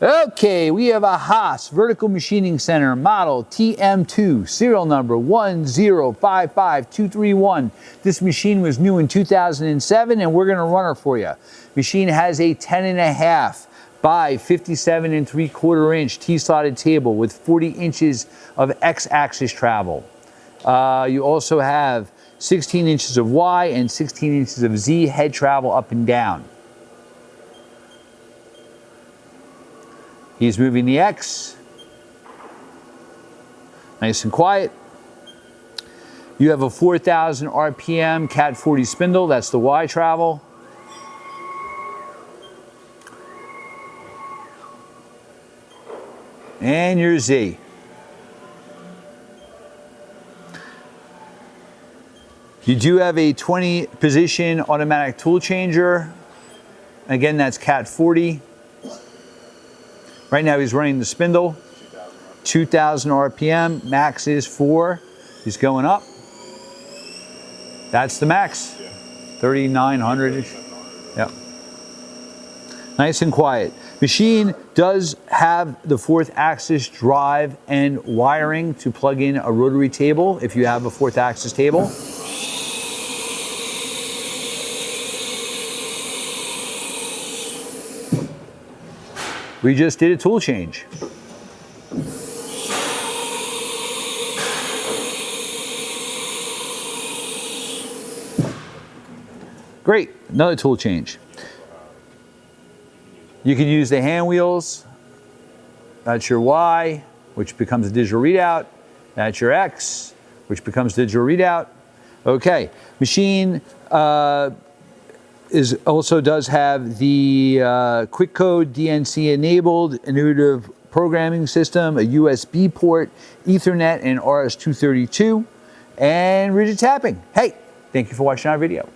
Okay, we have a Haas Vertical Machining Center model TM2, serial number 1055231. This machine was new in 2007 and we're going to run her for you. Machine has a 10.5 by 57 3/4 inch T-slotted table with 40 inches of X-axis travel. You also have 16 inches of Y and 16 inches of Z head travel up and down. He's moving the X. Nice and quiet. You have a 4,000 RPM Cat 40 spindle. That's the Y travel. And your Z. You do have a 20 position automatic tool changer. Again, that's Cat 40. Right now he's running the spindle, 2,000 RPM, max is 4. He's going up. That's the max, 3,900-ish. Yep. Nice and quiet. Machine does have the 4th axis drive and wiring to plug in a rotary table if you have a 4th axis table. We just did a tool change. Great, another tool change. You can use the hand wheels. That's your Y, which becomes a digital readout. That's your X, which becomes digital readout. Okay, machine also does have the quick code DNC enabled intuitive programming system, a USB port, Ethernet, and RS-232, and rigid tapping. Hey, thank you for watching our video.